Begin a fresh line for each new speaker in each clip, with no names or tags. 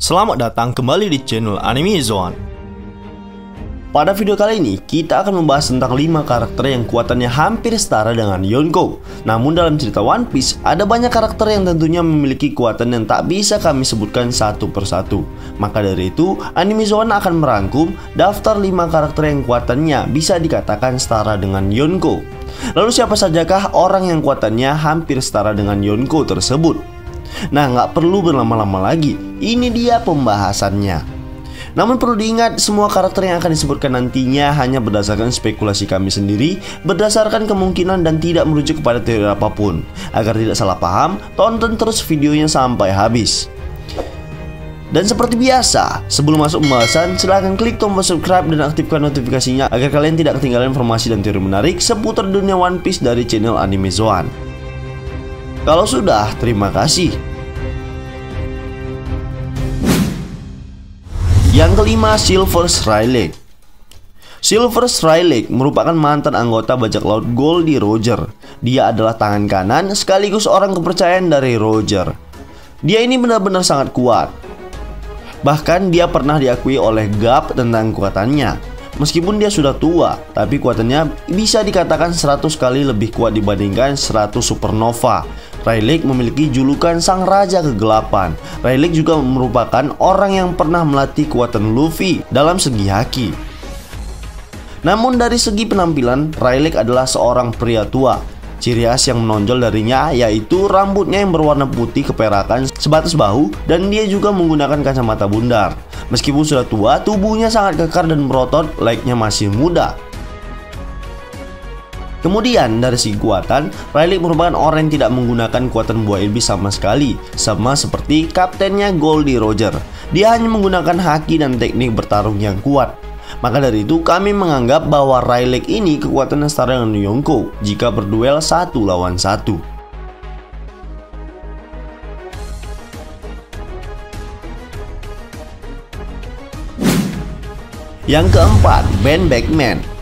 Selamat datang kembali di channel Anime Zone. Pada video kali ini, kita akan membahas tentang 5 karakter yang kuatannya hampir setara dengan Yonko. Namun dalam cerita One Piece, ada banyak karakter yang tentunya memiliki kekuatan yang tak bisa kami sebutkan satu persatu. Maka dari itu, Anime Zone akan merangkum daftar 5 karakter yang kuatannya bisa dikatakan setara dengan Yonko. Lalu siapa sajakah orang yang kuatannya hampir setara dengan Yonko tersebut? Nah, nggak perlu berlama-lama lagi, ini dia pembahasannya. Namun perlu diingat, semua karakter yang akan disebutkan nantinya hanya berdasarkan spekulasi kami sendiri, berdasarkan kemungkinan dan tidak merujuk kepada teori apapun. Agar tidak salah paham, tonton terus videonya sampai habis. Dan seperti biasa, sebelum masuk pembahasan, silahkan klik tombol subscribe dan aktifkan notifikasinya agar kalian tidak ketinggalan informasi dan teori menarik seputar dunia One Piece dari channel Anime Zone. Kalau sudah, terima kasih. Yang kelima, Silver Rayleigh. Silver Rayleigh merupakan mantan anggota bajak laut Goldie Roger. Dia adalah tangan kanan sekaligus orang kepercayaan dari Roger. Dia ini benar-benar sangat kuat. Bahkan dia pernah diakui oleh Garp tentang kekuatannya. Meskipun dia sudah tua, tapi kuatannya bisa dikatakan 100 kali lebih kuat dibandingkan 100 supernova. Rayleigh memiliki julukan Sang Raja Kegelapan. Rayleigh juga merupakan orang yang pernah melatih kekuatan Luffy dalam segi haki. Namun dari segi penampilan, Rayleigh adalah seorang pria tua. Ciri khas yang menonjol darinya yaitu rambutnya yang berwarna putih keperakan sebatas bahu, dan dia juga menggunakan kacamata bundar. Meskipun sudah tua, tubuhnya sangat kekar dan berotot layaknya masih muda. Kemudian dari segi kekuatan, Rayleigh merupakan orang yang tidak menggunakan kekuatan buah iblis sama sekali, sama seperti kaptennya Goldie Roger. Dia hanya menggunakan haki dan teknik bertarung yang kuat. Maka dari itu kami menganggap bahwa Rayleigh ini kekuatannya setara dengan Yonko jika berduel 1 lawan 1. Yang keempat, Ben Beckman.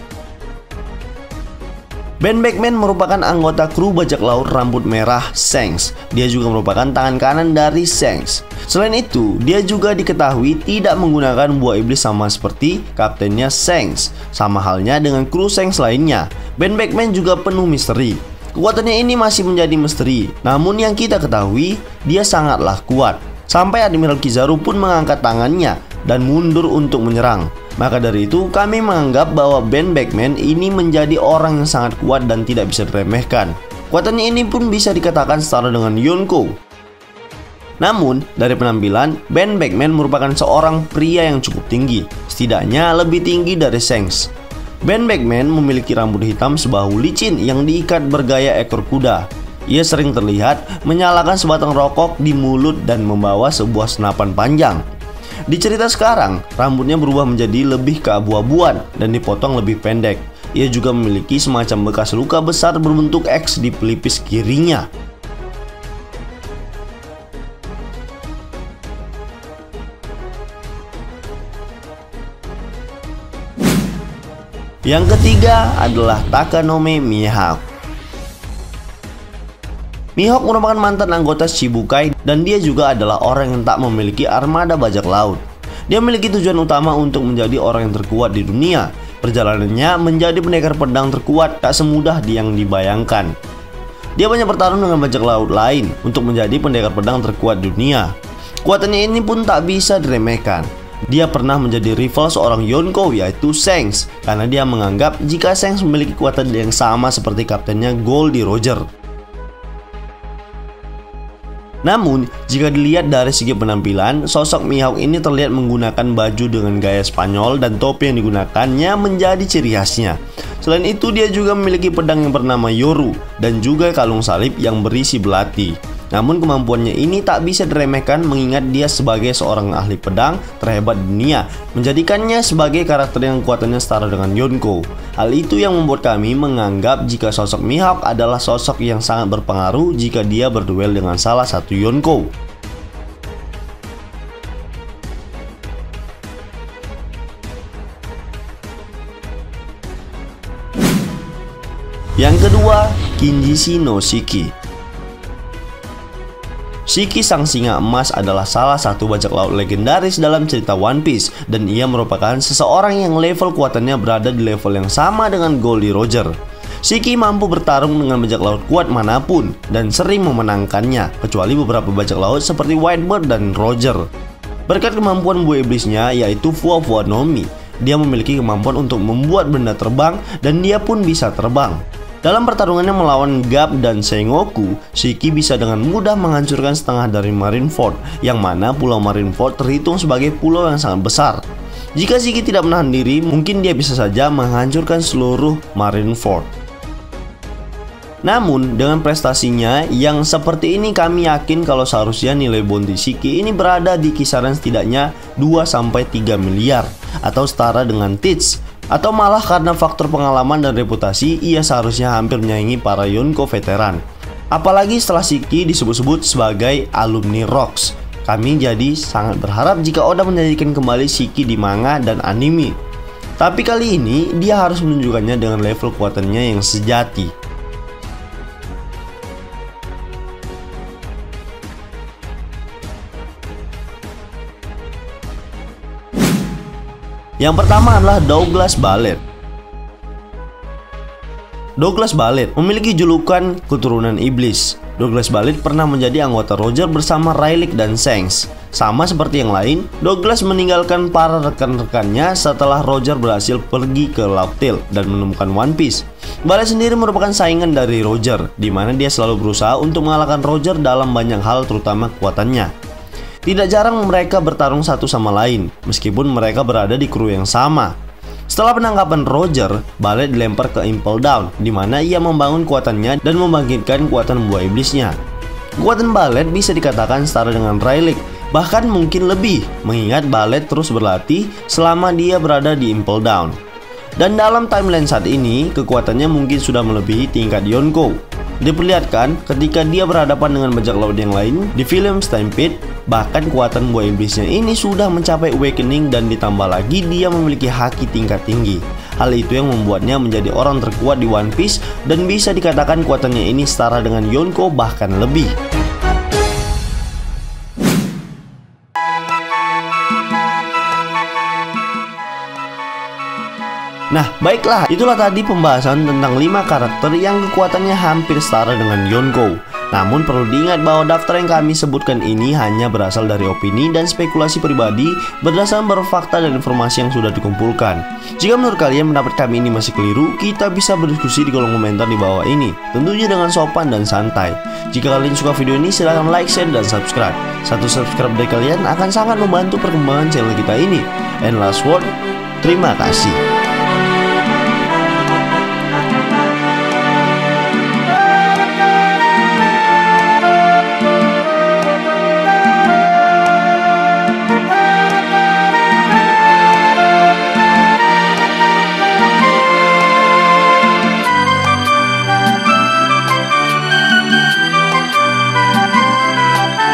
Ben Beckman merupakan anggota kru bajak laut rambut merah Shanks. Dia juga merupakan tangan kanan dari Shanks. Selain itu, dia juga diketahui tidak menggunakan buah iblis sama seperti kaptennya Shanks. Sama halnya dengan kru Shanks lainnya. Ben Beckman juga penuh misteri. Kekuatannya ini masih menjadi misteri. Namun yang kita ketahui, dia sangatlah kuat. Sampai Admiral Kizaru pun mengangkat tangannya dan mundur untuk menyerang. Maka dari itu kami menganggap bahwa Ben Beckman ini menjadi orang yang sangat kuat dan tidak bisa diremehkan. Kekuatannya ini pun bisa dikatakan setara dengan Yonko. Namun dari penampilan, Ben Beckman merupakan seorang pria yang cukup tinggi, setidaknya lebih tinggi dari Shanks. Ben Beckman memiliki rambut hitam sebahu licin yang diikat bergaya ekor kuda. Ia sering terlihat menyalakan sebatang rokok di mulut dan membawa sebuah senapan panjang. Di cerita sekarang, rambutnya berubah menjadi lebih keabu-abuan dan dipotong lebih pendek. Ia juga memiliki semacam bekas luka besar berbentuk X di pelipis kirinya. Yang ketiga adalah Takanome Mihawk. Mihawk merupakan mantan anggota Shichibukai dan dia juga adalah orang yang tak memiliki armada bajak laut. Dia memiliki tujuan utama untuk menjadi orang yang terkuat di dunia. Perjalanannya menjadi pendekar pedang terkuat tak semudah yang dibayangkan. Dia banyak bertarung dengan bajak laut lain untuk menjadi pendekar pedang terkuat di dunia. Kekuatannya ini pun tak bisa diremehkan. Dia pernah menjadi rival seorang Yonko yaitu Shanks, karena dia menganggap jika Shanks memiliki kekuatan yang sama seperti kaptennya Goldie Roger. Namun, jika dilihat dari segi penampilan, sosok Mihawk ini terlihat menggunakan baju dengan gaya Spanyol dan topi yang digunakannya menjadi ciri khasnya. Selain itu, dia juga memiliki pedang yang bernama Yoru dan juga kalung salib yang berisi belati. Namun kemampuannya ini tak bisa diremehkan mengingat dia sebagai seorang ahli pedang terhebat di dunia, menjadikannya sebagai karakter yang kekuatannya setara dengan Yonko. Hal itu yang membuat kami menganggap jika sosok Mihawk adalah sosok yang sangat berpengaruh jika dia berduel dengan salah satu Yonko. Yang kedua, Kinjisi no Shiki. Shiki sang singa emas adalah salah satu bajak laut legendaris dalam cerita One Piece, dan ia merupakan seseorang yang level kuatannya berada di level yang sama dengan Goldie Roger. Shiki mampu bertarung dengan bajak laut kuat manapun dan sering memenangkannya, kecuali beberapa bajak laut seperti Whitebird dan Roger. Berkat kemampuan buah iblisnya yaitu Fuwa-Fuwa no Mi, dia memiliki kemampuan untuk membuat benda terbang dan dia pun bisa terbang. Dalam pertarungannya melawan Garp dan Sengoku, Shiki bisa dengan mudah menghancurkan setengah dari Marineford, yang mana pulau Marineford terhitung sebagai pulau yang sangat besar. Jika Shiki tidak menahan diri, mungkin dia bisa saja menghancurkan seluruh Marineford. Namun, dengan prestasinya yang seperti ini, kami yakin kalau seharusnya nilai bounty Shiki ini berada di kisaran setidaknya 2-3 miliar, atau setara dengan Teach. Atau malah karena faktor pengalaman dan reputasi, ia seharusnya hampir menyaingi para Yonko veteran. Apalagi setelah Shiki disebut-sebut sebagai alumni Rocks. Kami jadi sangat berharap jika Oda menjadikan kembali Shiki di manga dan anime. Tapi kali ini dia harus menunjukkannya dengan level kuatannya yang sejati. Yang pertama adalah Douglas Ballet. Douglas Ballet memiliki julukan keturunan iblis. Douglas Ballet pernah menjadi anggota Roger bersama Rayleigh dan Shanks. Sama seperti yang lain, Douglas meninggalkan para rekan-rekannya setelah Roger berhasil pergi ke Laugh-Tale dan menemukan One Piece. Ballet sendiri merupakan saingan dari Roger, di mana dia selalu berusaha untuk mengalahkan Roger dalam banyak hal, terutama kekuatannya. Tidak jarang mereka bertarung satu sama lain, meskipun mereka berada di kru yang sama. Setelah penangkapan Roger, Ballet dilempar ke Impel Down, di mana ia membangun kuatannya dan membangkitkan kekuatan buah iblisnya. Kekuatan Ballet bisa dikatakan setara dengan Rayleigh, bahkan mungkin lebih, mengingat Ballet terus berlatih selama dia berada di Impel Down. Dan dalam timeline saat ini, kekuatannya mungkin sudah melebihi tingkat Yonko. Diperlihatkan ketika dia berhadapan dengan bajak laut yang lain di film Stampede, bahkan kekuatan buah iblisnya ini sudah mencapai awakening dan ditambah lagi dia memiliki haki tingkat tinggi. Hal itu yang membuatnya menjadi orang terkuat di One Piece dan bisa dikatakan kekuatannya ini setara dengan Yonko bahkan lebih. Nah, baiklah, itulah tadi pembahasan tentang 5 karakter yang kekuatannya hampir setara dengan Yonko. Namun perlu diingat bahwa daftar yang kami sebutkan ini hanya berasal dari opini dan spekulasi pribadi berdasarkan berfakta dan informasi yang sudah dikumpulkan. Jika menurut kalian pendapat kami ini masih keliru, kita bisa berdiskusi di kolom komentar di bawah ini, tentunya dengan sopan dan santai. Jika kalian suka video ini, silahkan like, share, dan subscribe. Satu subscribe dari kalian akan sangat membantu perkembangan channel kita ini. And last word, terima kasih.